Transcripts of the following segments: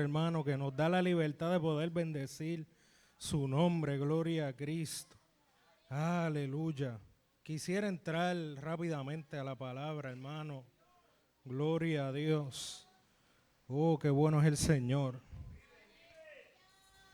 hermano, que nos da la libertad de poder bendecir su nombre. Gloria a Cristo. Aleluya. Quisiera entrar rápidamente a la palabra, hermano. Gloria a Dios. Oh, qué bueno es el Señor.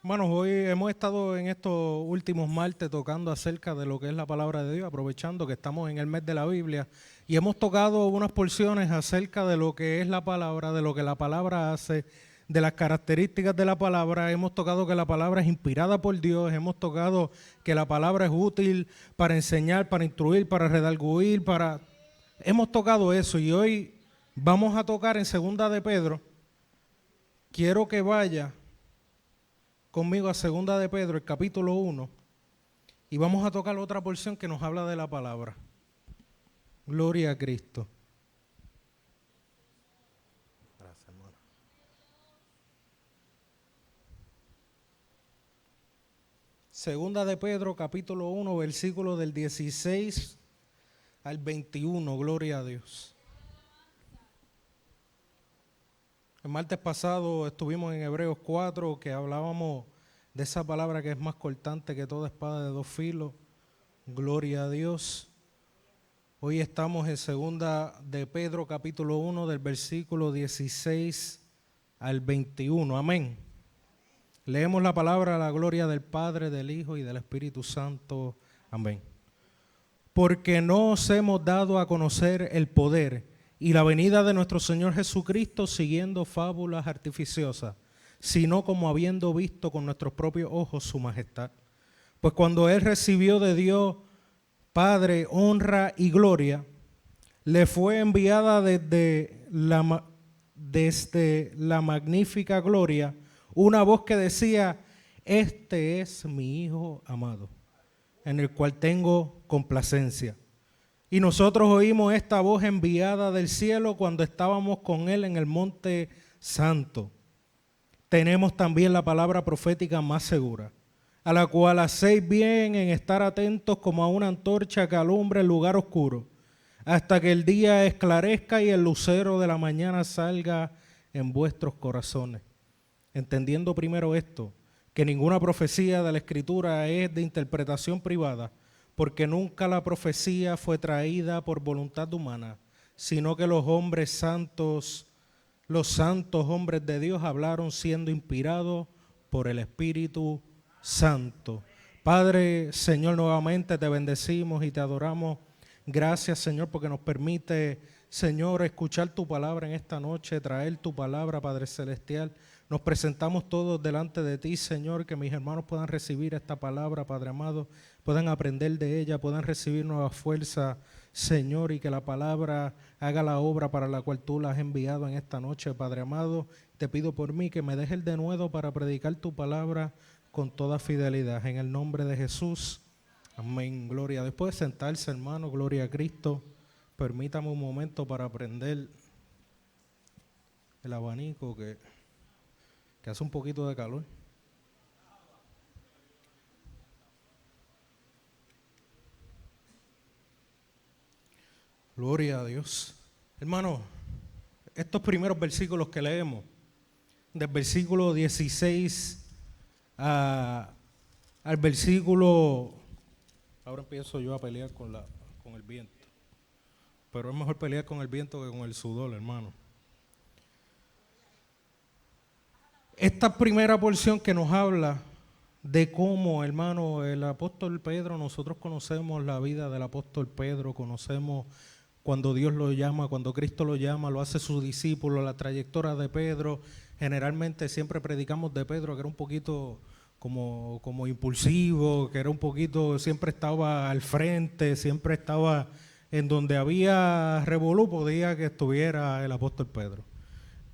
Hermanos, hoy hemos estado en estos últimos martes tocando acerca de lo que es la palabra de Dios, aprovechando que estamos en el mes de la Biblia, y hemos tocado unas porciones acerca de lo que es la palabra, de lo que la palabra hace, de las características de la palabra. Hemos tocado que la palabra es inspirada por Dios, hemos tocado que la palabra es útil para enseñar, para instruir, para redarguir, Hemos tocado eso, y hoy vamos a tocar en Segunda de Pedro. Quiero que vaya conmigo a Segunda de Pedro, el capítulo 1, y vamos a tocar otra porción que nos habla de la palabra. Gloria a Cristo. Gracias, hermano. Segunda de Pedro, capítulo 1, versículo del 16 al 21, gloria a Dios. El martes pasado estuvimos en Hebreos 4, que hablábamos de esa palabra que es más cortante que toda espada de dos filos. Gloria a Dios. Hoy estamos en Segunda de Pedro, capítulo 1, del versículo 16 al 21. Amén. Leemos la palabra a la gloria del Padre, del Hijo y del Espíritu Santo. Amén. Porque no os hemos dado a conocer el poder y la venida de nuestro Señor Jesucristo siguiendo fábulas artificiosas, sino como habiendo visto con nuestros propios ojos su majestad. Pues cuando Él recibió de Dios Padre honra y gloria, le fue enviada desde la magnífica gloria una voz que decía: este es mi Hijo amado, en el cual tengo complacencia. Y nosotros oímos esta voz enviada del cielo cuando estábamos con Él en el monte santo. Tenemos también la palabra profética más segura, a la cual hacéis bien en estar atentos como a una antorcha que alumbra el lugar oscuro, hasta que el día esclarezca y el lucero de la mañana salga en vuestros corazones. Entendiendo primero esto, que ninguna profecía de la Escritura es de interpretación privada, porque nunca la profecía fue traída por voluntad humana, sino que los santos hombres de Dios hablaron siendo inspirados por el Espíritu Santo. Padre, Señor, nuevamente te bendecimos y te adoramos. Gracias, Señor, porque nos permite, Señor, escuchar tu palabra en esta noche, traer tu palabra, Padre Celestial. Nos presentamos todos delante de ti, Señor, que mis hermanos puedan recibir esta palabra, Padre amado, puedan aprender de ella, puedan recibir nueva fuerza, Señor, y que la palabra haga la obra para la cual tú la has enviado en esta noche, Padre amado. Te pido por mí que me dejes el denuedo para predicar tu palabra con toda fidelidad. En el nombre de Jesús, amén. Gloria. Después de sentarse, hermano, gloria a Cristo. Permítame un momento para prender el abanico que hace un poquito de calor. Gloria a Dios. Hermano, estos primeros versículos que leemos, del versículo 16 al versículo... Ahora empiezo yo a pelear con el viento. Pero es mejor pelear con el viento que con el sudor, hermano. Esta primera porción que nos habla de cómo, hermano, el apóstol Pedro, nosotros conocemos la vida del apóstol Pedro, conocemos cuando Dios lo llama, cuando Cristo lo llama, lo hace su discípulo, la trayectoria de Pedro. Generalmente siempre predicamos de Pedro, que era un poquito como impulsivo, que era un poquito, siempre estaba al frente, siempre estaba en donde había revolú, podía que estuviera el apóstol Pedro.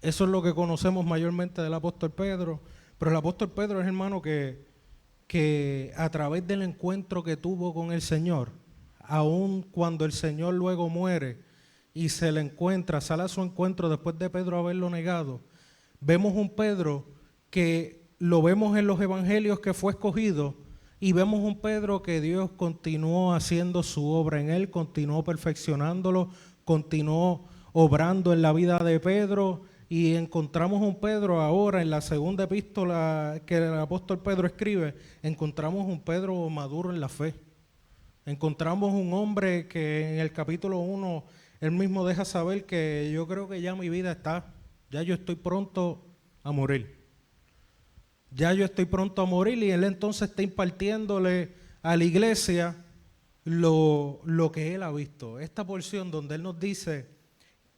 Eso es lo que conocemos mayormente del apóstol Pedro, pero el apóstol Pedro es, hermano, que a través del encuentro que tuvo con el Señor, aun cuando el Señor luego muere y se le encuentra, sale a su encuentro después de Pedro haberlo negado, vemos un Pedro que lo vemos en los evangelios que fue escogido, y vemos un Pedro que Dios continuó haciendo su obra en él, continuó perfeccionándolo, continuó obrando en la vida de Pedro, y encontramos un Pedro ahora en la segunda epístola que el apóstol Pedro escribe, encontramos un Pedro maduro en la fe. Encontramos un hombre que en el capítulo 1 él mismo deja saber que yo creo que ya mi vida ya yo estoy pronto a morir. Ya yo estoy pronto a morir, y él entonces está impartiéndole a la iglesia lo que él ha visto. Esta porción donde él nos dice: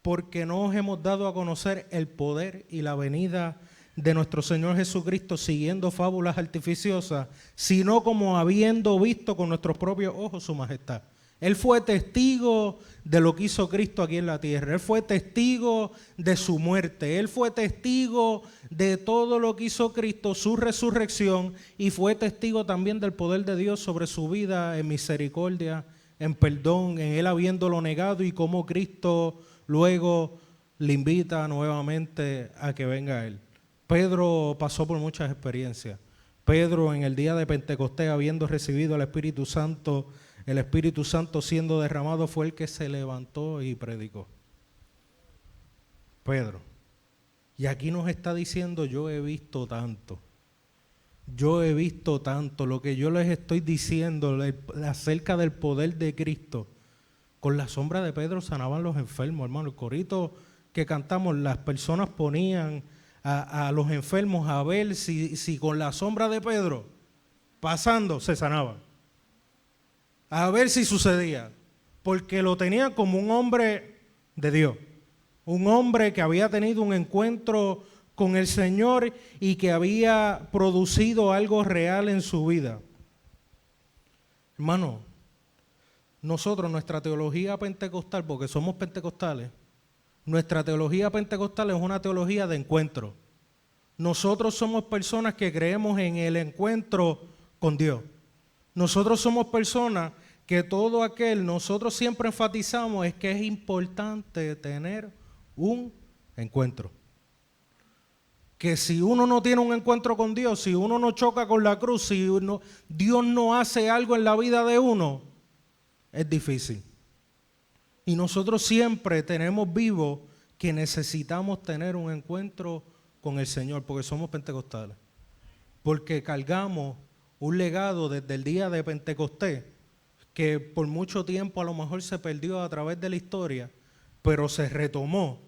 porque no os hemos dado a conocer el poder y la venida de nuestro Señor Jesucristo siguiendo fábulas artificiosas, sino como habiendo visto con nuestros propios ojos su majestad. Él fue testigo de lo que hizo Cristo aquí en la tierra. Él fue testigo de su muerte. Él fue testigo de todo lo que hizo Cristo, su resurrección, y fue testigo también del poder de Dios sobre su vida en misericordia, en perdón, en él habiéndolo negado, y cómo Cristo luego le invita nuevamente a que venga a él. Pedro pasó por muchas experiencias. Pedro, en el día de Pentecostés, habiendo recibido el Espíritu Santo siendo derramado, fue el que se levantó y predicó. Pedro. Y aquí nos está diciendo: yo he visto tanto. Yo he visto tanto. Lo que yo les estoy diciendo acerca del poder de Cristo. Con la sombra de Pedro sanaban los enfermos, hermano. El corito que cantamos, las personas ponían a los enfermos a ver si con la sombra de Pedro pasando se sanaban. A ver si sucedía. Porque lo tenían como un hombre de Dios. Un hombre que había tenido un encuentro con el Señor y que había producido algo real en su vida. Hermano, nosotros, nuestra teología pentecostal, porque somos pentecostales, nuestra teología pentecostal es una teología de encuentro. Nosotros somos personas que creemos en el encuentro con Dios. Nosotros somos personas que nosotros siempre enfatizamos es que es importante tener un encuentro. Que si uno no tiene un encuentro con Dios, si uno no choca con la cruz, si Dios no hace algo en la vida de uno, es difícil. Y nosotros siempre tenemos vivo que necesitamos tener un encuentro con el Señor, porque somos pentecostales. Porque cargamos un legado desde el día de Pentecostés, que por mucho tiempo a lo mejor se perdió a través de la historia, pero se retomó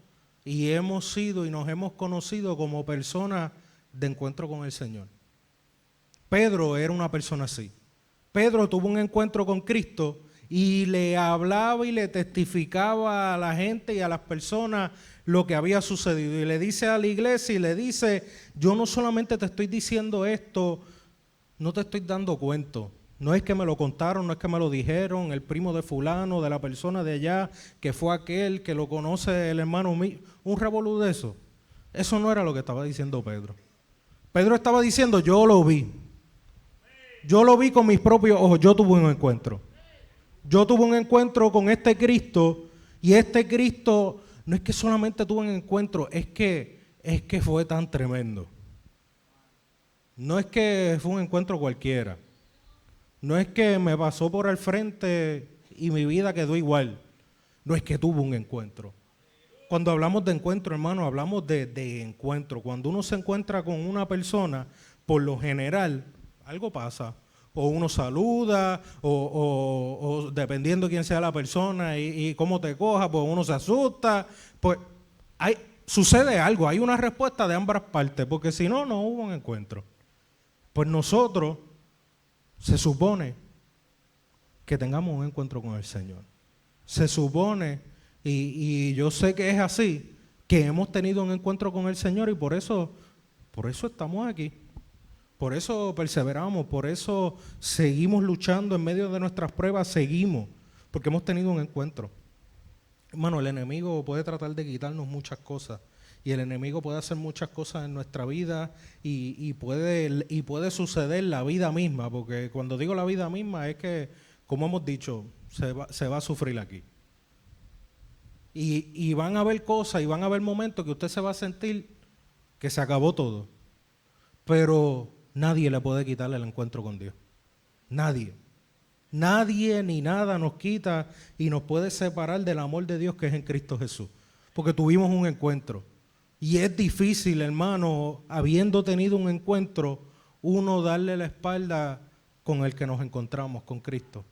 y hemos sido y nos hemos conocido como personas de encuentro con el Señor. Pedro era una persona así. Pedro tuvo un encuentro con Cristo y le hablaba y le testificaba a la gente y a las personas lo que había sucedido. Y le dice a la iglesia y le dice: yo no solamente te estoy diciendo esto, no te estoy dando cuento. No es que me lo contaron, no es que me lo dijeron, el primo de fulano, de la persona de allá, que fue aquel, que lo conoce el hermano mío. Un revolú de eso. Eso no era lo que estaba diciendo Pedro. Pedro estaba diciendo: yo lo vi. Yo lo vi con mis propios ojos, yo tuve un encuentro. Yo tuve un encuentro con este Cristo, y este Cristo no es que solamente tuve un encuentro, es que fue tan tremendo. No es que fue un encuentro cualquiera. No es que me pasó por el frente y mi vida quedó igual. No es que tuve un encuentro. Cuando hablamos de encuentro, hermano, hablamos de encuentro. Cuando uno se encuentra con una persona, por lo general, algo pasa. O uno saluda, o dependiendo quién sea la persona y cómo te coja, pues uno se asusta. Pues sucede algo, hay una respuesta de ambas partes, porque si no, no hubo un encuentro. Pues nosotros se supone que tengamos un encuentro con el Señor. Se supone, y yo sé que es así, que hemos tenido un encuentro con el Señor, y por eso estamos aquí. Por eso perseveramos, por eso seguimos luchando en medio de nuestras pruebas, seguimos, porque hemos tenido un encuentro. Hermano, el enemigo puede tratar de quitarnos muchas cosas, y el enemigo puede hacer muchas cosas en nuestra vida, y puede suceder la vida misma, porque cuando digo la vida misma es que, como hemos dicho, se va a sufrir aquí. Y van a haber cosas y van a haber momentos que usted se va a sentir que se acabó todo, pero nadie le puede quitar el encuentro con Dios. Nadie. Nadie ni nada nos quita y nos puede separar del amor de Dios que es en Cristo Jesús. Porque tuvimos un encuentro. Y es difícil, hermano, habiendo tenido un encuentro, uno darle la espalda con el que nos encontramos, con Cristo.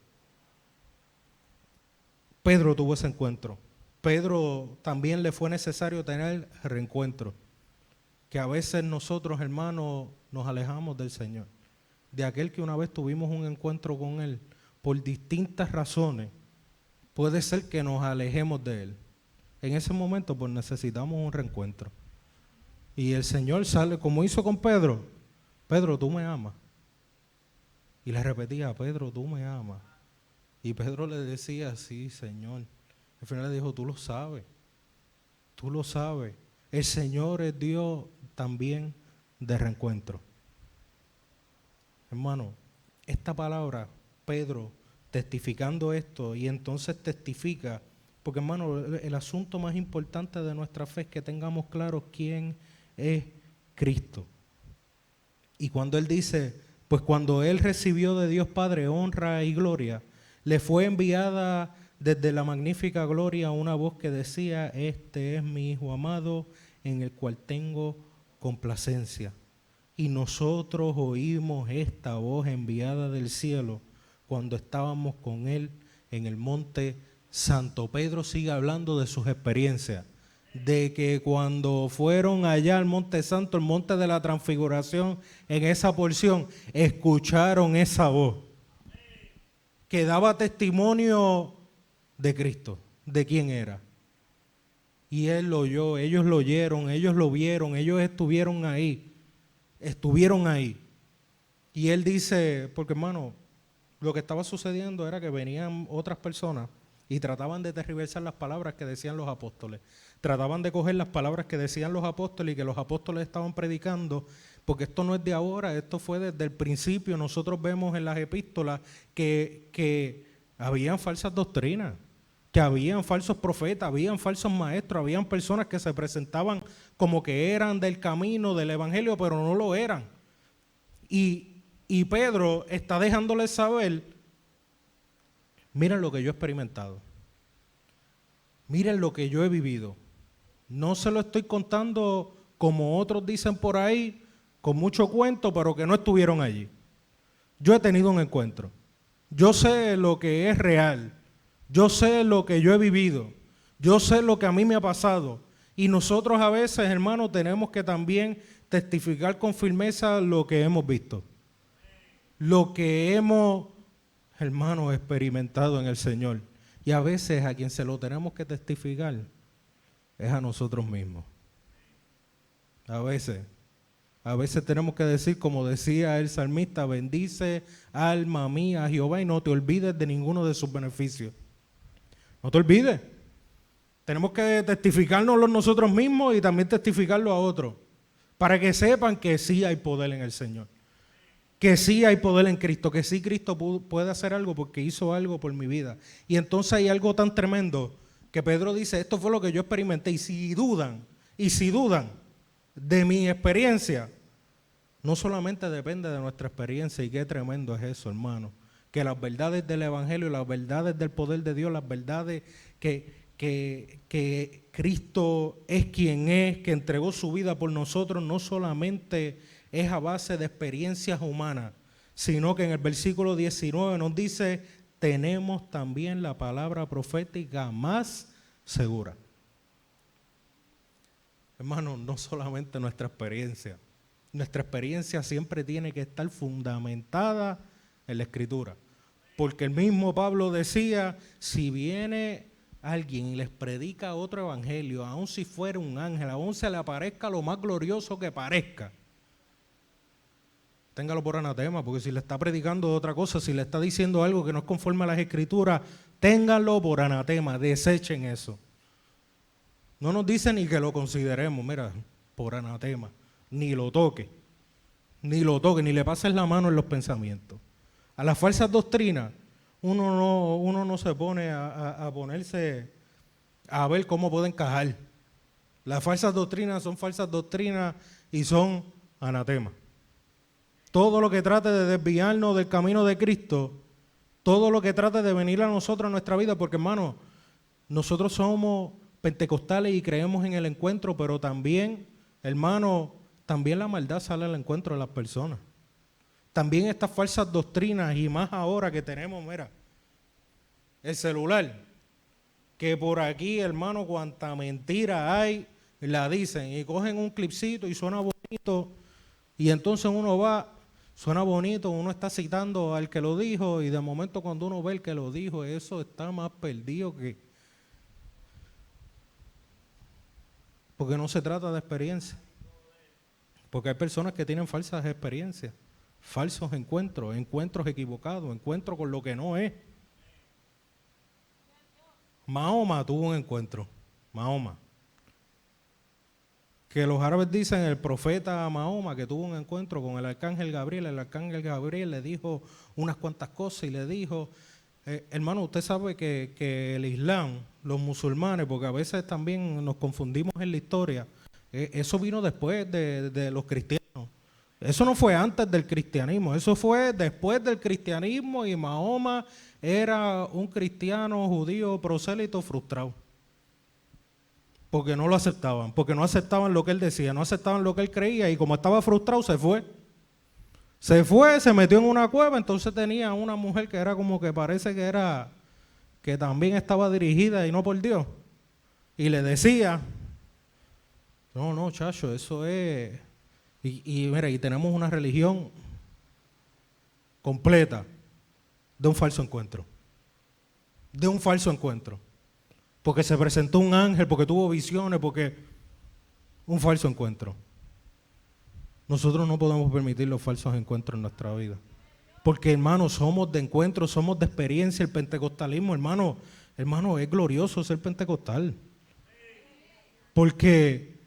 Pedro tuvo ese encuentro. Pedro también le fue necesario tener reencuentro. Que a veces nosotros, hermanos, nos alejamos del Señor. De aquel que una vez tuvimos un encuentro con Él, por distintas razones, puede ser que nos alejemos de Él. En ese momento, pues necesitamos un reencuentro. Y el Señor sale, como hizo con Pedro: Pedro, tú me amas. Y le repetía: Pedro, tú me amas. Y Pedro le decía: sí, Señor. Al final le dijo: tú lo sabes, tú lo sabes. El Señor es Dios también de reencuentro. Hermano, esta palabra, Pedro testificando esto, y entonces testifica, porque hermano, el asunto más importante de nuestra fe es que tengamos claro quién es Cristo. Y cuando Él dice, pues cuando Él recibió de Dios Padre honra y gloria, le fue enviada desde la magnífica gloria una voz que decía: este es mi Hijo amado, en el cual tengo complacencia. Y nosotros oímos esta voz enviada del cielo cuando estábamos con Él en el monte Santo. Pedro sigue hablando de sus experiencias, de que cuando fueron allá al monte Santo, el monte de la transfiguración, en esa porción, escucharon esa voz que daba testimonio de Cristo, de quién era. Y Él lo oyó, ellos lo oyeron, ellos lo vieron, ellos estuvieron ahí. Y Él dice, porque hermano, lo que estaba sucediendo era que venían otras personas y trataban de tergiversar las palabras que decían los apóstoles. Trataban de coger las palabras que decían los apóstoles y que los apóstoles estaban predicando, porque esto no es de ahora, esto fue desde el principio. Nosotros vemos en las epístolas que habían falsas doctrinas, que habían falsos profetas, habían falsos maestros, habían personas que se presentaban como que eran del camino, del evangelio, pero no lo eran. Y Pedro está dejándoles saber: miren lo que yo he experimentado, miren lo que yo he vivido. No se lo estoy contando como otros dicen por ahí, con mucho cuento, pero que no estuvieron allí. Yo he tenido un encuentro. Yo sé lo que es real. Yo sé lo que yo he vivido. Yo sé lo que a mí me ha pasado. Y nosotros a veces, hermanos, tenemos que también testificar con firmeza lo que hemos visto. Lo que hemos, hermanos, experimentado en el Señor. Y a veces a quien se lo tenemos que testificar es a nosotros mismos. A veces tenemos que decir, como decía el salmista: bendice, alma mía, a Jehová, y no te olvides de ninguno de sus beneficios. No te olvides. Tenemos que testificárnoslo nosotros mismos y también testificarlo a otros, para que sepan que sí hay poder en el Señor, que sí hay poder en Cristo, que sí Cristo puede hacer algo porque hizo algo por mi vida. Y entonces hay algo tan tremendo que Pedro dice: esto fue lo que yo experimenté. Y si dudan de mi experiencia, no solamente depende de nuestra experiencia, y qué tremendo es eso, hermano, que las verdades del evangelio, las verdades del poder de Dios, las verdades que Cristo es quien es, que entregó su vida por nosotros, no solamente es a base de experiencias humanas, sino que en el versículo 19 nos dice: tenemos también la palabra profética más segura. Hermano, no solamente nuestra experiencia siempre tiene que estar fundamentada en la Escritura. Porque el mismo Pablo decía: si viene alguien y les predica otro evangelio, aun si fuera un ángel, aun se le aparezca lo más glorioso que parezca, téngalo por anatema, porque si le está predicando otra cosa, si le está diciendo algo que no es conforme a las Escrituras, ténganlo por anatema, desechen eso. No nos dice ni que lo consideremos, mira, por anatema, ni lo toque, ni le pases la mano en los pensamientos. A las falsas doctrinas, uno no se pone a ponerse a ver cómo puede encajar. Las falsas doctrinas son falsas doctrinas y son anatema. Todo lo que trate de desviarnos del camino de Cristo, todo lo que trate de venir a nosotros en nuestra vida, porque hermano, nosotros somos pentecostales y creemos en el encuentro, pero también, hermano, también la maldad sale al encuentro de las personas. También estas falsas doctrinas, y más ahora que tenemos, mira, el celular, que por aquí, hermano, cuanta mentira hay, la dicen y cogen un clipcito y suena bonito, y entonces uno va, suena bonito, uno está citando al que lo dijo, y de momento cuando uno ve el que lo dijo, eso está más perdido que... Porque no se trata de experiencia. Porque hay personas que tienen falsas experiencias, falsos encuentros, encuentros equivocados, encuentros con lo que no es. Mahoma tuvo un encuentro, Mahoma. Que los árabes dicen el profeta Mahoma que tuvo un encuentro con el arcángel Gabriel le dijo unas cuantas cosas y le dijo, hermano, usted sabe que el Islam, los musulmanes, porque a veces también nos confundimos en la historia, eso vino después de los cristianos. Eso no fue antes del cristianismo, eso fue después del cristianismo, y Mahoma era un cristiano judío prosélito frustrado. Porque no lo aceptaban, porque no aceptaban lo que él decía, no aceptaban lo que él creía, y como estaba frustrado se fue. Se metió en una cueva, entonces tenía una mujer que era como que parece que también estaba dirigida y no por Dios. Y le decía, no, chacho, eso es... Y mira, y tenemos una religión completa de un falso encuentro. De un falso encuentro. Porque se presentó un ángel, porque tuvo visiones, porque un falso encuentro. Nosotros no podemos permitir los falsos encuentros en nuestra vida. Porque, hermano, somos de encuentro, somos de experiencia. El pentecostalismo, hermano, es glorioso ser pentecostal. Porque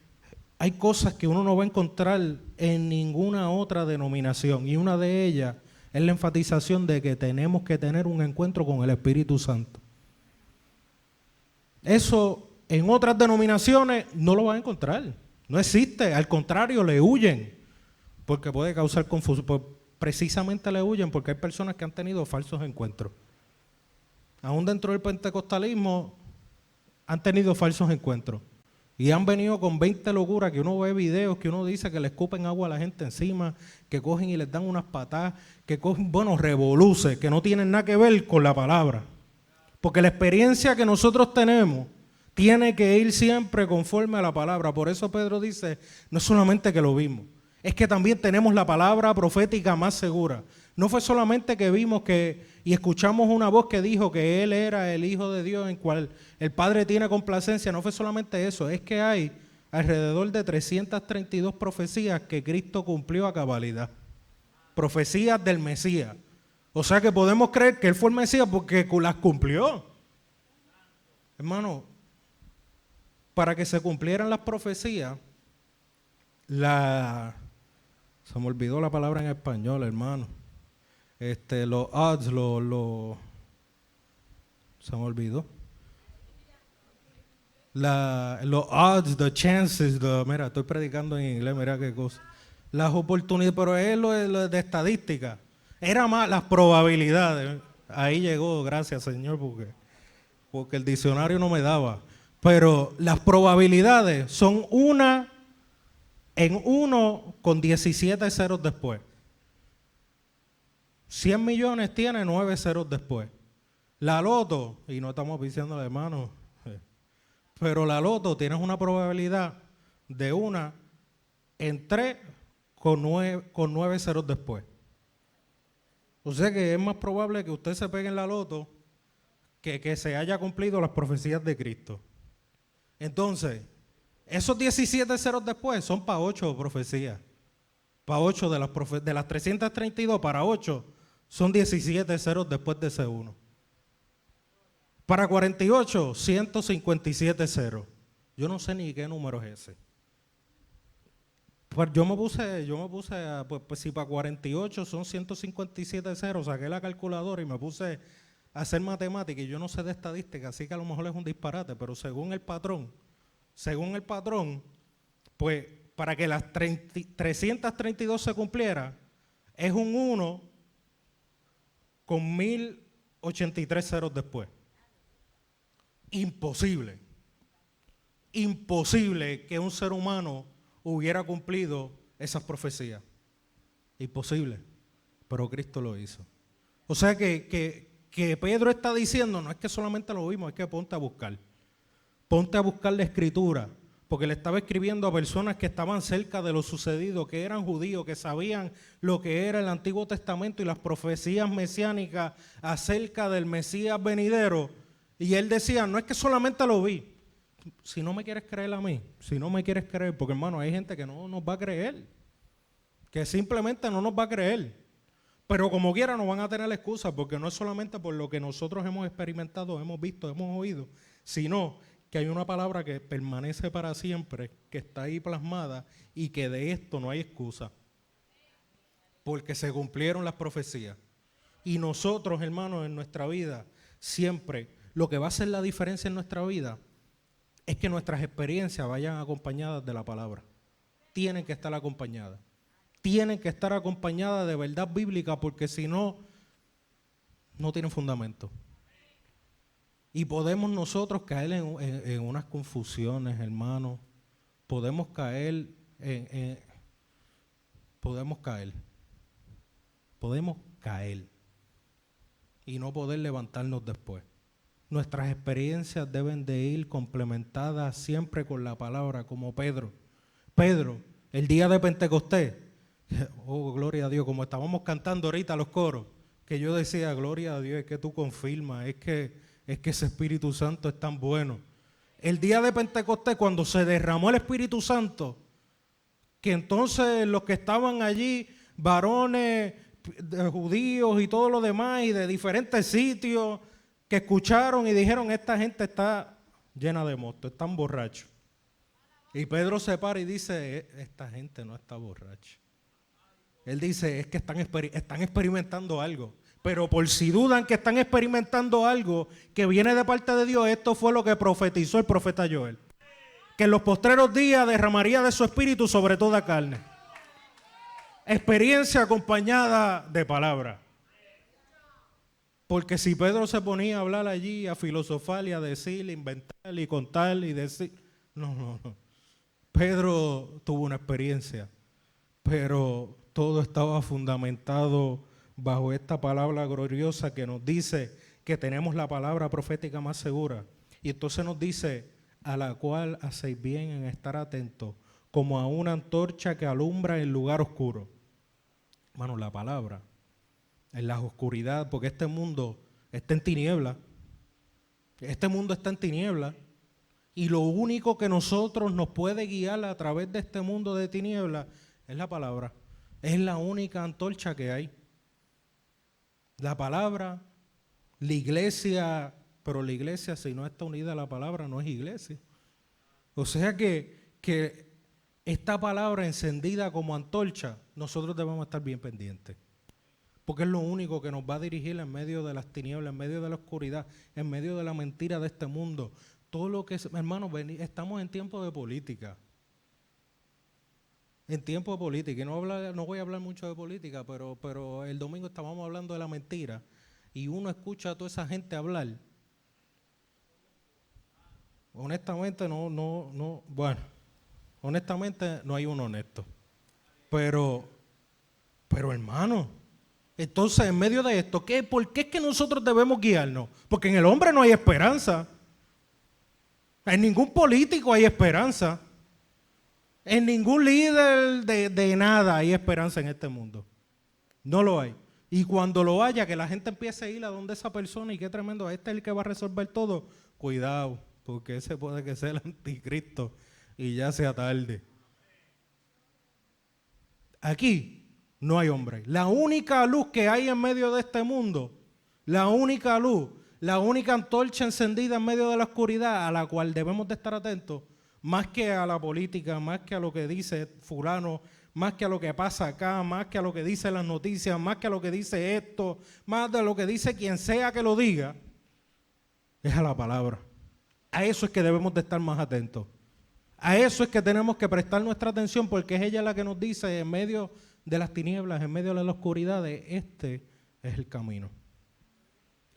hay cosas que uno no va a encontrar en ninguna otra denominación. Y una de ellas es la enfatización de que tenemos que tener un encuentro con el Espíritu Santo. Eso en otras denominaciones no lo van a encontrar. No existe, al contrario, le huyen. Porque puede causar confusión. Pues precisamente le huyen porque hay personas que han tenido falsos encuentros. Aún dentro del pentecostalismo han tenido falsos encuentros. Y han venido con 20 locuras, que uno ve videos, que uno dice que le escupen agua a la gente encima, que cogen y les dan unas patadas, que cogen, revoluces, que no tienen nada que ver con la palabra. Porque la experiencia que nosotros tenemos tiene que ir siempre conforme a la palabra. Por eso Pedro dice, no solamente que lo vimos, es que también tenemos la palabra profética más segura. No fue solamente que vimos y escuchamos una voz que dijo que Él era el Hijo de Dios en cual el Padre tiene complacencia. No fue solamente eso, es que hay alrededor de 332 profecías que Cristo cumplió a cabalidad. Profecías del Mesías. O sea que podemos creer que Él fue el Mesías porque las cumplió. Hermano, para que se cumplieran las profecías, se me olvidó la palabra en español, hermano. Los odds, se me olvidó. Los odds, the chances, mira, estoy predicando en inglés, mira qué cosa. Las oportunidades, pero es lo de estadística. Era más las probabilidades. Ahí llegó, gracias Señor, porque el diccionario no me daba. Pero las probabilidades son 1 en 1 con 17 ceros después. 100 millones tiene 9 ceros después. La loto, y no estamos diciendo de mano, pero la loto tienes una probabilidad de 1 en 3 con 9 ceros después. O sea que es más probable que usted se pegue en la loto que se haya cumplido las profecías de Cristo. Entonces, esos 17 ceros después son para 8 profecías. Para 8 de las 332, para 8 son 17 ceros después de ese 1. Para 48, 157 ceros. Yo no sé ni qué número es ese. Pues yo me puse pues si para 48 son 157 ceros, saqué la calculadora y me puse a hacer matemática, y yo no sé de estadística, así que a lo mejor es un disparate, pero según el patrón, pues para que las 332 se cumpliera, es un 1 con 1083 ceros después. Imposible. imposible que un ser humano hubiera cumplido esas profecías. Imposible. Pero Cristo lo hizo. O sea que Pedro está diciendo, no es que solamente lo vimos, es que ponte a buscar. Ponte a buscar la Escritura. Porque le estaba escribiendo a personas que estaban cerca de lo sucedido, que eran judíos, que sabían lo que era el Antiguo Testamento y las profecías mesiánicas acerca del Mesías venidero. Y él decía, no es que solamente lo vi. Si no me quieres creer a mí, si no me quieres creer, porque hermano, hay gente que no nos va a creer, que simplemente no nos va a creer. Pero como quiera no van a tener excusa, porque no es solamente por lo que nosotros hemos experimentado, hemos visto, hemos oído, sino que hay una palabra que permanece para siempre, que está ahí plasmada y que de esto no hay excusa, porque se cumplieron las profecías. Y nosotros, hermanos, en nuestra vida, siempre lo que va a hacer la diferencia en nuestra vida es que nuestras experiencias vayan acompañadas de la palabra. Tienen que estar acompañadas. Tienen que estar acompañadas de verdad bíblica, porque si no, no tienen fundamento. Y podemos nosotros caer en unas confusiones, hermanos. Podemos caer podemos caer y no poder levantarnos después. Nuestras experiencias deben de ir complementadas siempre con la palabra, como Pedro. Pedro, el día de Pentecostés, oh, gloria a Dios, como estábamos cantando ahorita los coros, que yo decía, gloria a Dios, es que tú confirmas, es que ese Espíritu Santo es tan bueno. El día de Pentecostés, cuando se derramó el Espíritu Santo, que entonces los que estaban allí, varones, judíos y todo lo demás, y de diferentes sitios, que escucharon y dijeron, esta gente está llena de mosto, están borrachos. Y Pedro se para y dice, esta gente no está borracha. Él dice, es que están experimentando algo. Pero por si dudan que están experimentando algo que viene de parte de Dios, esto fue lo que profetizó el profeta Joel. Que en los postreros días derramaría de su espíritu sobre toda carne. Experiencia acompañada de palabra. Porque si Pedro se ponía a hablar allí, a filosofar y a decir, inventar y contar y decir... No. Pedro tuvo una experiencia, pero todo estaba fundamentado bajo esta palabra gloriosa que nos dice que tenemos la palabra profética más segura. Y entonces nos dice, a la cual hacéis bien en estar atentos, como a una antorcha que alumbra en lugar oscuro. Hermano, la palabra, en la oscuridad, porque este mundo está en tiniebla. Este mundo está en tiniebla. Y lo único que nosotros nos puede guiar a través de este mundo de tiniebla es la palabra. Es la única antorcha que hay. La palabra, la iglesia, pero la iglesia si no está unida a la palabra no es iglesia. O sea que esta palabra encendida como antorcha, nosotros debemos estar bien pendientes. Porque es lo único que nos va a dirigir en medio de las tinieblas, en medio de la oscuridad, en medio de la mentira de este mundo. Todo lo que es, hermanos, estamos en tiempo de política. En tiempo de política. Y no voy a hablar mucho de política, pero el domingo estábamos hablando de la mentira. Y uno escucha a toda esa gente hablar. Honestamente, honestamente no hay uno honesto. Pero hermano, entonces en medio de esto, ¿por qué es que nosotros debemos guiarnos? Porque en el hombre no hay esperanza. En ningún político hay esperanza. En ningún líder de nada hay esperanza en este mundo. No lo hay. Y cuando lo haya, que la gente empiece a ir a donde esa persona y qué tremendo, este es el que va a resolver todo. Cuidado, porque ese puede que sea el anticristo y ya sea tarde. Aquí no hay hombre. La única luz que hay en medio de este mundo, la única luz, la única antorcha encendida en medio de la oscuridad a la cual debemos de estar atentos, más que a la política, más que a lo que dice fulano, más que a lo que pasa acá, más que a lo que dicen las noticias, más que a lo que dice esto, más de lo que dice quien sea que lo diga, es a la palabra. A eso es que debemos de estar más atentos. A eso es que tenemos que prestar nuestra atención, porque es ella la que nos dice en medio de las tinieblas, en medio de la oscuridad, este es el camino.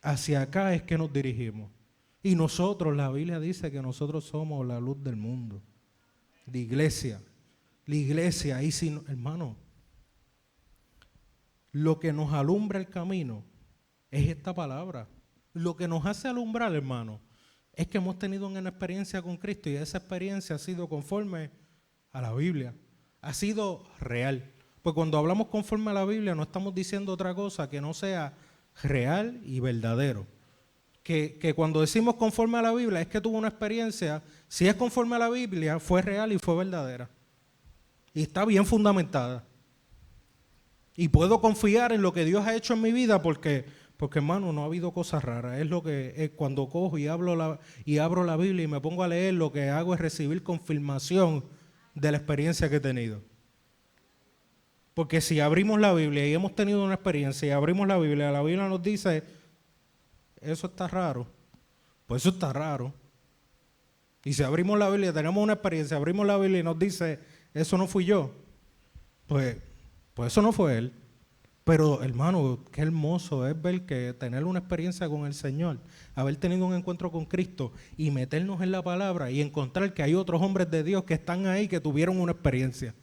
Hacia acá es que nos dirigimos. Y nosotros, la Biblia dice que nosotros somos la luz del mundo. La iglesia, y si no, hermano, lo que nos alumbra el camino es esta palabra. Lo que nos hace alumbrar, hermano, es que hemos tenido una experiencia con Cristo y esa experiencia ha sido conforme a la Biblia. Ha sido real. Pues cuando hablamos conforme a la Biblia no estamos diciendo otra cosa que no sea real y verdadero. Que cuando decimos conforme a la Biblia es que tuvo una experiencia, si es conforme a la Biblia, fue real y fue verdadera. Y está bien fundamentada. Y puedo confiar en lo que Dios ha hecho en mi vida porque hermano, no ha habido cosas raras. Es lo que es cuando cojo y abro la Biblia y me pongo a leer, lo que hago es recibir confirmación de la experiencia que he tenido. Porque si abrimos la Biblia y hemos tenido una experiencia y abrimos la Biblia nos dice, eso está raro, pues eso está raro. Y si abrimos la Biblia, tenemos una experiencia, abrimos la Biblia y nos dice, eso no fui yo, pues eso no fue él. Pero hermano, qué hermoso es ver que tener una experiencia con el Señor, haber tenido un encuentro con Cristo y meternos en la palabra y encontrar que hay otros hombres de Dios que están ahí que tuvieron una experiencia.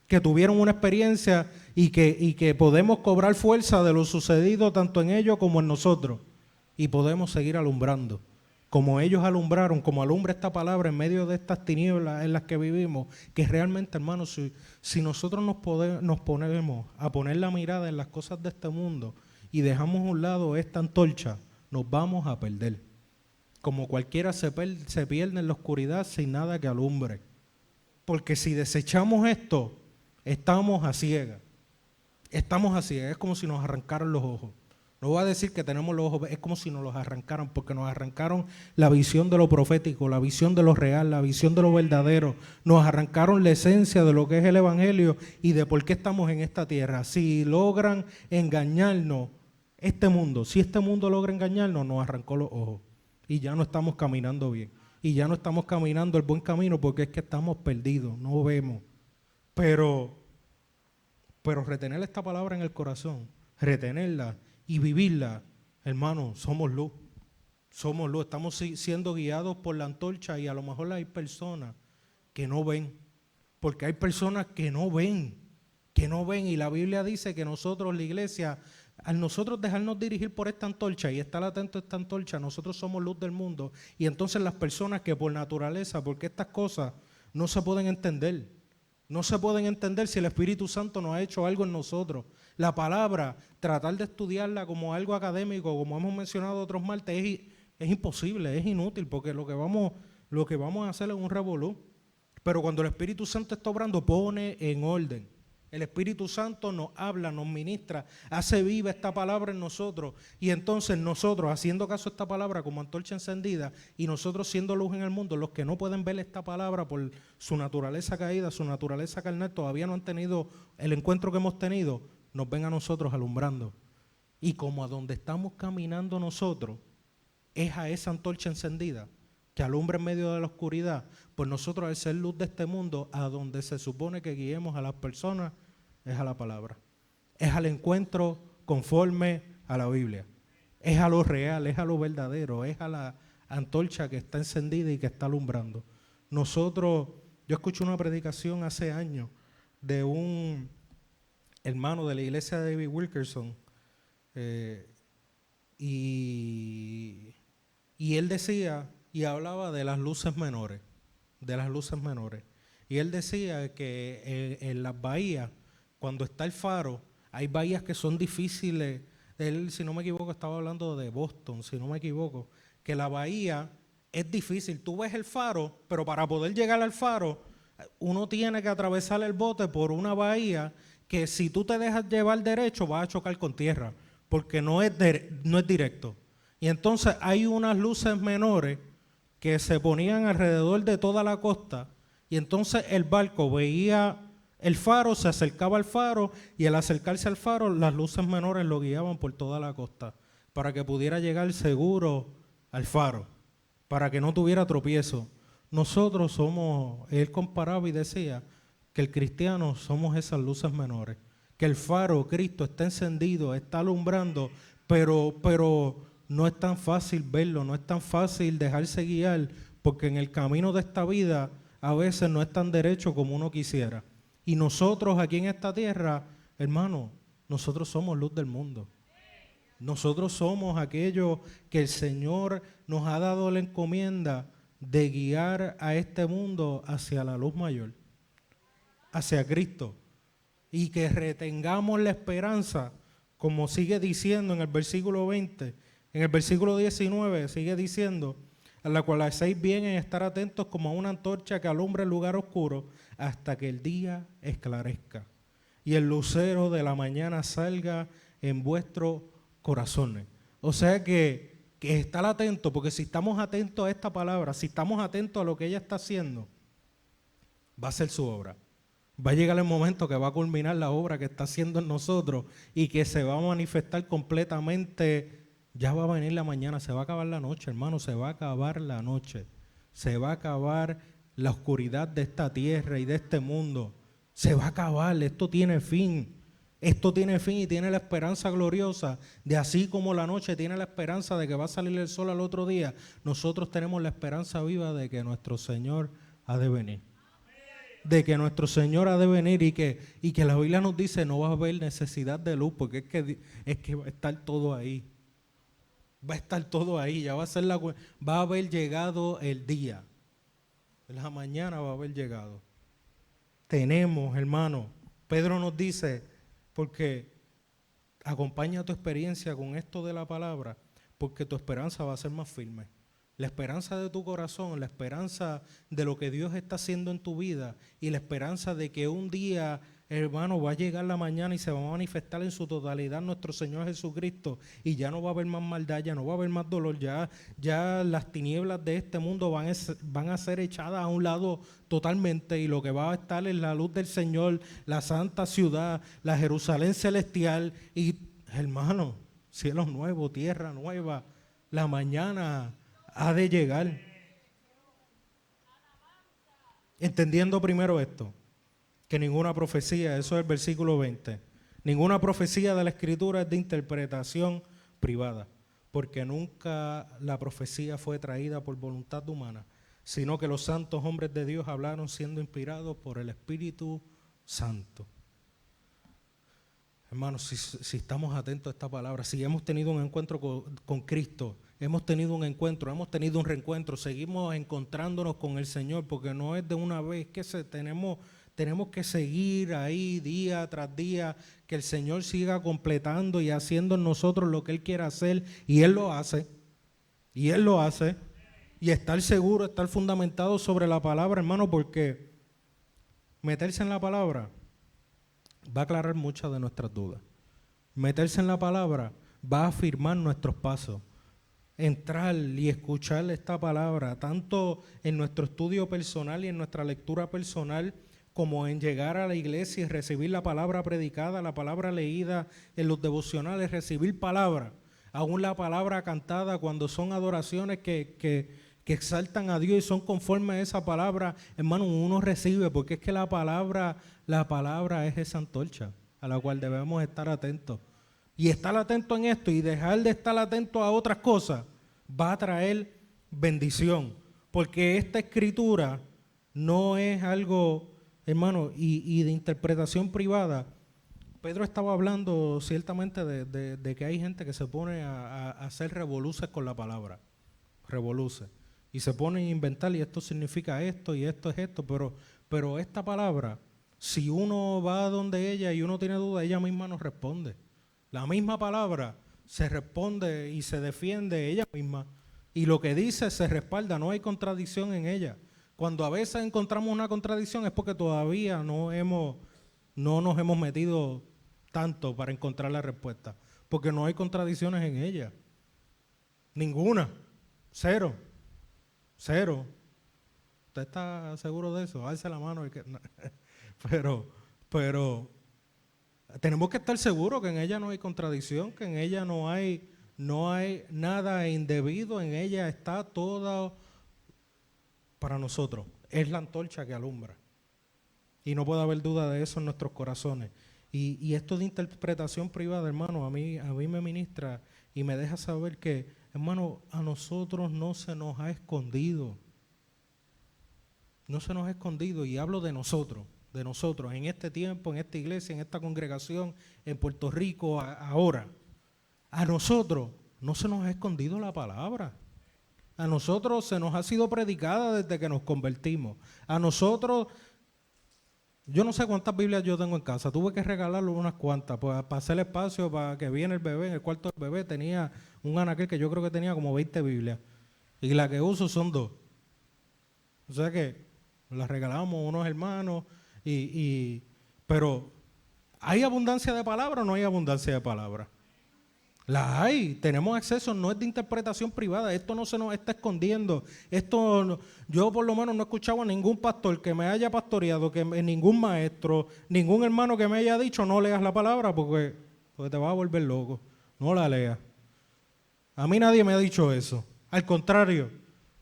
Y que podemos cobrar fuerza de lo sucedido tanto en ellos como en nosotros. Y podemos seguir alumbrando. Como ellos alumbraron, como alumbra esta palabra en medio de estas tinieblas en las que vivimos, que realmente, hermanos, si nosotros nos ponemos a poner la mirada en las cosas de este mundo y dejamos a un lado esta antorcha, nos vamos a perder. Como cualquiera se pierde en la oscuridad sin nada que alumbre. Porque si desechamos esto, estamos a ciegas. Estamos a ciegas, es como si nos arrancaran los ojos. No voy a decir que tenemos los ojos, es como si nos los arrancaran, porque nos arrancaron la visión de lo profético, la visión de lo real, la visión de lo verdadero. Nos arrancaron la esencia de lo que es el Evangelio y de por qué estamos en esta tierra. Si logran engañarnos este mundo, si este mundo logra engañarnos, nos arrancó los ojos. Y ya no estamos caminando bien. Y ya no estamos caminando el buen camino porque es que estamos perdidos, no vemos. Pero retener esta palabra en el corazón, retenerla y vivirla, hermano, somos luz, estamos siendo guiados por la antorcha y a lo mejor hay personas que no ven, porque hay personas que no ven y la Biblia dice que nosotros, la iglesia, al nosotros dejarnos dirigir por esta antorcha y estar atento a esta antorcha, nosotros somos luz del mundo y entonces las personas que por naturaleza, porque estas cosas no se pueden entender. No se pueden entender si el Espíritu Santo no ha hecho algo en nosotros. La palabra, tratar de estudiarla como algo académico, como hemos mencionado otros martes, es imposible, es inútil, porque lo que vamos a hacer es un revolú. Pero cuando el Espíritu Santo está obrando, pone en orden. El Espíritu Santo nos habla, nos ministra, hace viva esta palabra en nosotros. Y entonces nosotros, haciendo caso a esta palabra como antorcha encendida, y nosotros siendo luz en el mundo, los que no pueden ver esta palabra por su naturaleza caída, su naturaleza carnal, todavía no han tenido el encuentro que hemos tenido, nos ven a nosotros alumbrando. Y como a donde estamos caminando nosotros, es a esa antorcha encendida que alumbra en medio de la oscuridad, pues nosotros al ser luz de este mundo, a donde se supone que guiemos a las personas, es a la palabra. Es al encuentro conforme a la Biblia. Es a lo real, es a lo verdadero, es a la antorcha que está encendida y que está alumbrando. Yo escuché una predicación hace años de un hermano de la iglesia de David Wilkerson, y él decía y hablaba de las luces menores, Y él decía que en las bahías, cuando está el faro, hay bahías que son difíciles. Él, si no me equivoco, estaba hablando de Boston, si no me equivoco, que la bahía es difícil. Tú ves el faro, pero para poder llegar al faro, uno tiene que atravesar el bote por una bahía que si tú te dejas llevar derecho vas a chocar con tierra, porque no es directo. Y entonces hay unas luces menores que se ponían alrededor de toda la costa y entonces el barco veía el faro, se acercaba al faro y al acercarse al faro las luces menores lo guiaban por toda la costa para que pudiera llegar seguro al faro, para que no tuviera tropiezo. Nosotros él comparaba y decía que el cristiano somos esas luces menores, que el faro, Cristo, está encendido, está alumbrando, pero no es tan fácil verlo, no es tan fácil dejarse guiar, porque en el camino de esta vida a veces no es tan derecho como uno quisiera. Y nosotros aquí en esta tierra, hermano, nosotros somos luz del mundo. Nosotros somos aquellos que el Señor nos ha dado la encomienda de guiar a este mundo hacia la luz mayor, hacia Cristo. Y que retengamos la esperanza, como sigue diciendo en el versículo 20, en el versículo 19 sigue diciendo, a la cual hacéis bien en estar atentos como a una antorcha que alumbra el lugar oscuro hasta que el día esclarezca y el lucero de la mañana salga en vuestros corazones. O sea que estar atento, porque si estamos atentos a esta palabra, si estamos atentos a lo que ella está haciendo, va a ser su obra. Va a llegar el momento que va a culminar la obra que está haciendo en nosotros y que se va a manifestar completamente. Ya va a venir la mañana, se va a acabar la noche, hermano, se va a acabar la noche. Se va a acabar la oscuridad de esta tierra y de este mundo. Se va a acabar, esto tiene fin. Esto tiene fin y tiene la esperanza gloriosa de así como la noche tiene la esperanza de que va a salir el sol al otro día. Nosotros tenemos la esperanza viva de que nuestro Señor ha de venir. De que nuestro Señor ha de venir y que la Biblia nos dice no va a haber necesidad de luz porque es que va a estar todo ahí. Va a estar todo ahí, ya va a haber llegado el día. La mañana va a haber llegado. Tenemos, hermano, Pedro nos dice, porque acompaña tu experiencia con esto de la palabra, porque tu esperanza va a ser más firme. La esperanza de tu corazón, la esperanza de lo que Dios está haciendo en tu vida y la esperanza de que un día, hermano, va a llegar la mañana y se va a manifestar en su totalidad nuestro Señor Jesucristo y ya no va a haber más maldad, ya no va a haber más dolor, ya las tinieblas de este mundo van a ser echadas a un lado totalmente y lo que va a estar es la luz del Señor, la santa ciudad, la Jerusalén celestial y, hermano, cielo nuevo, tierra nueva, la mañana ha de llegar. Entendiendo primero esto, que ninguna profecía, eso es el versículo 20, ninguna profecía de la Escritura es de interpretación privada, porque nunca la profecía fue traída por voluntad humana, sino que los santos hombres de Dios hablaron siendo inspirados por el Espíritu Santo. Hermanos, si estamos atentos a esta palabra, si hemos tenido un encuentro con Cristo, hemos tenido un encuentro, hemos tenido un reencuentro, seguimos encontrándonos con el Señor, porque no es de una vez, que tenemos que seguir ahí día tras día, que el Señor siga completando y haciendo en nosotros lo que Él quiere hacer, y Él lo hace, y Él lo hace, y estar seguro, estar fundamentado sobre la palabra, hermano, porque meterse en la palabra va a aclarar muchas de nuestras dudas. Meterse en la palabra va a afirmar nuestros pasos. Entrar y escuchar esta palabra, tanto en nuestro estudio personal y en nuestra lectura personal, como en llegar a la iglesia y recibir la palabra predicada, la palabra leída en los devocionales, recibir palabra, aún la palabra cantada cuando son adoraciones que exaltan a Dios y son conformes a esa palabra, hermano, uno recibe, porque es que la palabra es esa antorcha a la cual debemos estar atentos. Y estar atento en esto y dejar de estar atento a otras cosas va a traer bendición, porque esta escritura no es algo, hermano, y de interpretación privada. Pedro estaba hablando ciertamente de que hay gente que se pone a hacer revoluces con la palabra, revoluces, y se pone a inventar y esto significa esto y esto es esto, pero esta palabra, si uno va donde ella y uno tiene duda, ella misma nos responde. La misma palabra se responde y se defiende ella misma. Y lo que dice se respalda, no hay contradicción en ella. Cuando a veces encontramos una contradicción es porque todavía no nos hemos metido tanto para encontrar la respuesta. Porque no hay contradicciones en ella. Ninguna. Cero. ¿Usted está seguro de eso? Alce la mano. Pero tenemos que estar seguros que en ella no hay contradicción, que en ella no hay nada indebido, en ella está todo para nosotros. Es la antorcha que alumbra. Y no puede haber duda de eso en nuestros corazones. Y esto de interpretación privada, hermano, a mí me ministra y me deja saber que Hermano, a nosotros no se nos ha escondido. No se nos ha escondido, y hablo de nosotros, en este tiempo, en esta iglesia, en esta congregación, en Puerto Rico, ahora. A nosotros no se nos ha escondido la palabra. A nosotros se nos ha sido predicada desde que nos convertimos. A nosotros, yo no sé cuántas Biblias yo tengo en casa, tuve que regalarle unas cuantas para hacer espacio para que viene el bebé. En el cuarto del bebé tenía un anaquel que yo creo que tenía como 20 Biblias, y la que uso son 2. O sea que las regalamos a unos hermanos, pero ¿hay abundancia de palabra o no hay abundancia de palabra? La hay, tenemos acceso, no es de interpretación privada, esto no se nos está escondiendo. Yo por lo menos no he escuchado a ningún pastor que me haya pastoreado, ningún maestro, ningún hermano que me haya dicho no leas la palabra porque te vas a volver loco, no la leas. A mí nadie me ha dicho eso, al contrario,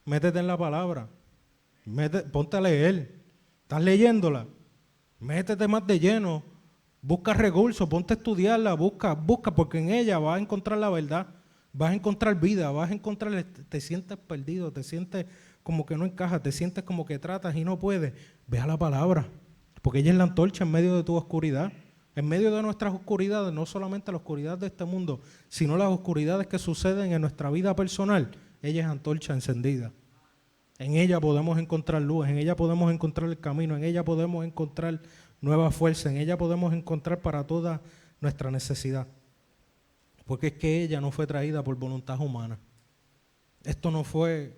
métete en la palabra, ponte a leer, estás leyéndola, métete más de lleno. Busca recursos, ponte a estudiarla, busca, porque en ella vas a encontrar la verdad, vas a encontrar vida, te sientes perdido, te sientes como que no encajas, te sientes como que tratas y no puedes. Ve a la palabra, porque ella es la antorcha en medio de tu oscuridad, en medio de nuestras oscuridades, no solamente la oscuridad de este mundo, sino las oscuridades que suceden en nuestra vida personal. Ella es antorcha encendida. En ella podemos encontrar luz, en ella podemos encontrar el camino, en ella podemos encontrar nueva fuerza, en ella podemos encontrar para toda nuestra necesidad. Porque es que ella no fue traída por voluntad humana. Esto no fue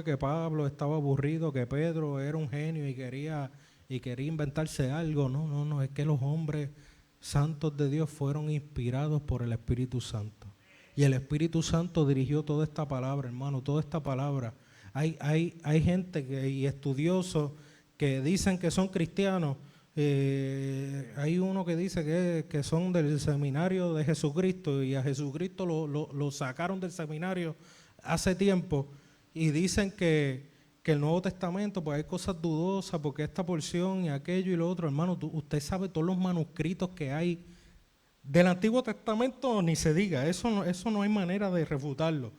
que Pablo estaba aburrido, que Pedro era un genio y quería inventarse algo. No, es que los hombres santos de Dios fueron inspirados por el Espíritu Santo. Y el Espíritu Santo dirigió toda esta palabra, hermano, toda esta palabra. Hay gente y estudiosos que dicen que son cristianos. Hay uno que dice que son del seminario de Jesucristo, y a Jesucristo lo sacaron del seminario hace tiempo, y dicen que el Nuevo Testamento pues hay cosas dudosas porque esta porción y aquello y lo otro. Hermano, usted sabe todos los manuscritos que hay del Antiguo Testamento, ni se diga, eso no hay manera de refutarlo.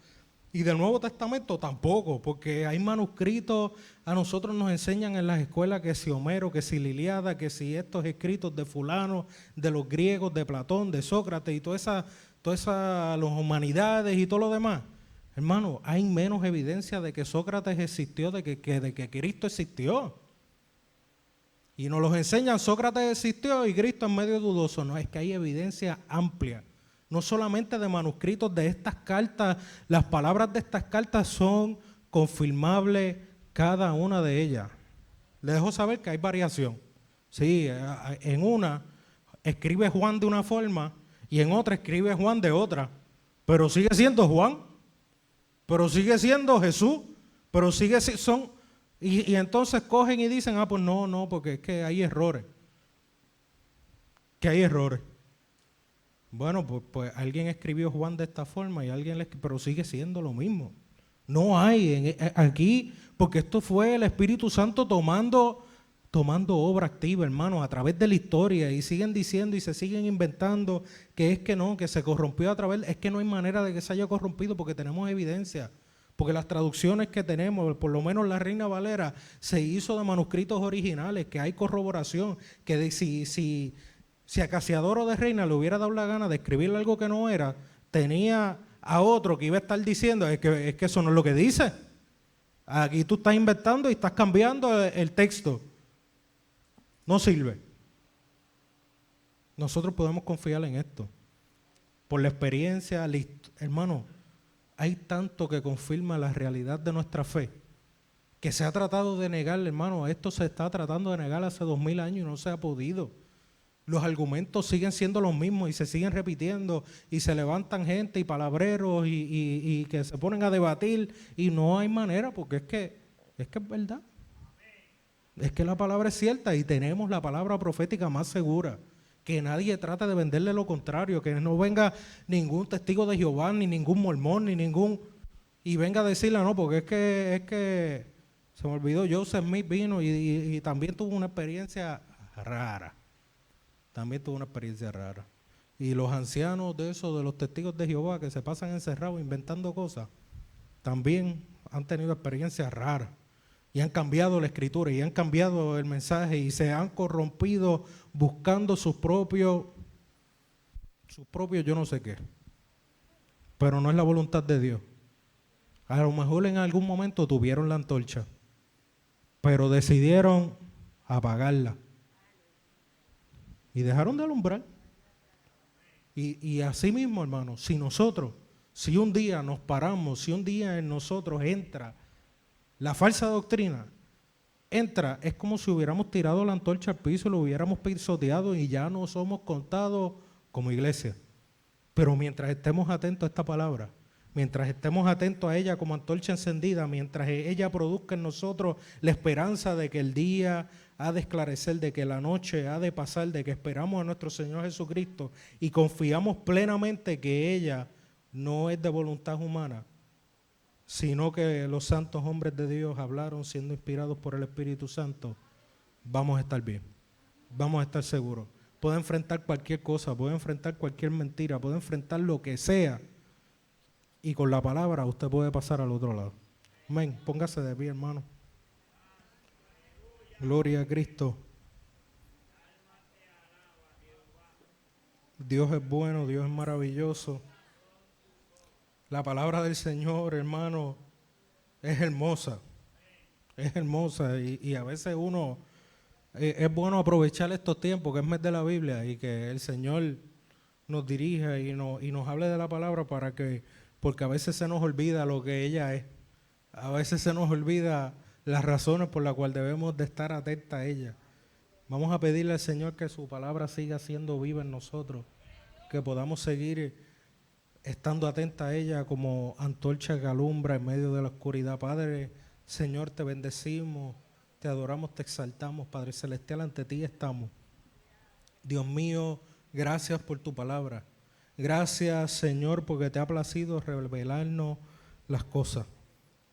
Y del Nuevo Testamento tampoco, porque hay manuscritos, a nosotros nos enseñan en las escuelas que si Homero, que si la Ilíada, que si estos escritos de fulano, de los griegos, de Platón, de Sócrates y todas esas las humanidades y todo lo demás. Hermano, hay menos evidencia de que Sócrates existió, de que Cristo existió. Y nos los enseñan, Sócrates existió y Cristo es medio dudoso. No, es que hay evidencia amplia. No solamente de manuscritos de estas cartas, las palabras de estas cartas son confirmables cada una de ellas. Le dejo saber que hay variación. Sí, en una escribe Juan de una forma y en otra escribe Juan de otra, pero sigue siendo Juan, pero sigue siendo Jesús, pero y entonces cogen y dicen, pues no, porque es que hay errores. Que hay errores. Bueno, pues alguien escribió Juan de esta forma y pero sigue siendo lo mismo. No hay aquí, porque esto fue el Espíritu Santo tomando obra activa, hermano, a través de la historia, y siguen diciendo y se siguen inventando que es que no, que se corrompió a través, es que no hay manera de que se haya corrompido porque tenemos evidencia, porque las traducciones que tenemos, por lo menos la Reina Valera, se hizo de manuscritos originales, que hay corroboración, que si a Casiodoro de Reina le hubiera dado la gana de escribirle algo que no era, tenía a otro que iba a estar diciendo, es que eso no es lo que dice. Aquí tú estás inventando y estás cambiando el texto. No sirve. Nosotros podemos confiar en esto. Por la experiencia, hermano, hay tanto que confirma la realidad de nuestra fe, que se ha tratado de negar, hermano. Esto se está tratando de negar hace 2000 años y no se ha podido. Los argumentos siguen siendo los mismos y se siguen repitiendo, y se levantan gente y palabreros y que se ponen a debatir, y no hay manera, porque es que es verdad. Es que la palabra es cierta y tenemos la palabra profética más segura. Que nadie trate de venderle lo contrario, que no venga ningún testigo de Jehová, ni ningún mormón, y venga a decirle, no, porque es que se me olvidó, Joseph Smith vino y también tuvo una experiencia rara. Y los ancianos de esos, de los testigos de Jehová que se pasan encerrados inventando cosas, también han tenido experiencias raras y han cambiado la escritura y han cambiado el mensaje y se han corrompido buscando sus propios yo no sé qué. Pero no es la voluntad de Dios. A lo mejor en algún momento tuvieron la antorcha, pero decidieron apagarla y dejaron de alumbrar. Y así mismo, hermano, si un día nos paramos, si un día en nosotros entra la falsa doctrina, es como si hubiéramos tirado la antorcha al piso y lo hubiéramos pisoteado y ya no somos contados como iglesia. Pero mientras estemos atentos a esta palabra, mientras estemos atentos a ella como antorcha encendida, mientras ella produzca en nosotros la esperanza de que el día ha de esclarecer, de que la noche ha de pasar, de que esperamos a nuestro Señor Jesucristo y confiamos plenamente que ella no es de voluntad humana, sino que los santos hombres de Dios hablaron siendo inspirados por el Espíritu Santo, vamos a estar bien, vamos a estar seguros. Puede enfrentar cualquier cosa, puede enfrentar cualquier mentira, puede enfrentar lo que sea. Y con la palabra usted puede pasar al otro lado. Amén. Póngase de pie, hermano. Gloria a Cristo. Dios es bueno, Dios es maravilloso. La palabra del Señor, hermano, es hermosa. Es hermosa y a veces uno... es bueno aprovechar estos tiempos, que es mes de la Biblia, y que el Señor nos dirija y nos hable de la palabra porque a veces se nos olvida lo que ella es. A veces se nos olvida las razones por las cuales debemos de estar atentos a ella. Vamos a pedirle al Señor que su palabra siga siendo viva en nosotros, que podamos seguir estando atentos a ella como antorcha que alumbra en medio de la oscuridad. Padre, Señor, te bendecimos, te adoramos, te exaltamos, Padre Celestial, ante ti estamos. Dios mío, gracias por tu palabra. Gracias, Señor, porque te ha placido revelarnos las cosas,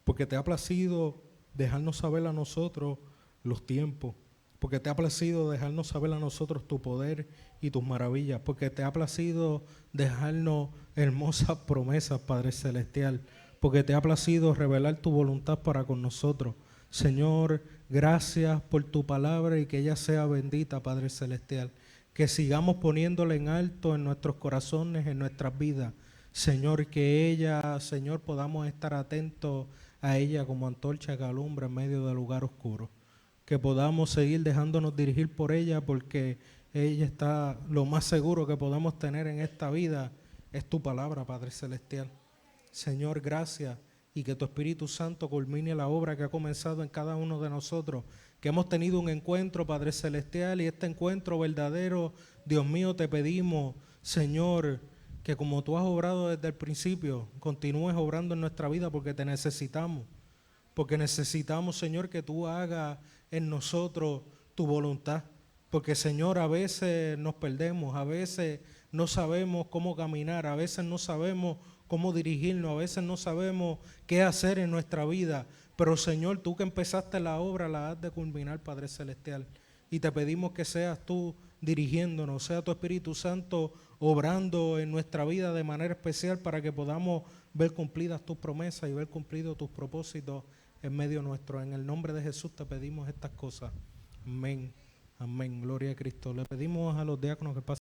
porque te ha placido dejarnos saber a nosotros los tiempos, porque te ha placido dejarnos saber a nosotros tu poder y tus maravillas, porque te ha placido dejarnos hermosas promesas, Padre Celestial, porque te ha placido revelar tu voluntad para con nosotros. Señor, gracias por tu palabra y que ella sea bendita, Padre Celestial. Que sigamos poniéndola en alto en nuestros corazones, en nuestras vidas. Señor, que ella, Señor, podamos estar atentos a ella como antorcha que alumbra en medio del lugar oscuro. Que podamos seguir dejándonos dirigir por ella, porque ella está, lo más seguro que podemos tener en esta vida es tu palabra, Padre Celestial. Señor, gracias, y que tu Espíritu Santo culmine la obra que ha comenzado en cada uno de nosotros, que hemos tenido un encuentro, Padre Celestial, y este encuentro verdadero, Dios mío, te pedimos, Señor, que como tú has obrado desde el principio, continúes obrando en nuestra vida, porque te necesitamos. Porque necesitamos, Señor, que tú hagas en nosotros tu voluntad. Porque, Señor, a veces nos perdemos, a veces no sabemos cómo caminar, a veces no sabemos cómo dirigirnos, a veces no sabemos qué hacer en nuestra vida. Pero, Señor, tú que empezaste la obra, la has de culminar, Padre Celestial. Y te pedimos que seas tú dirigiéndonos, sea tu Espíritu Santo obrando en nuestra vida de manera especial para que podamos ver cumplidas tus promesas y ver cumplidos tus propósitos en medio nuestro. En el nombre de Jesús te pedimos estas cosas. Amén. Amén. Gloria a Cristo. Le pedimos a los diáconos que pasen.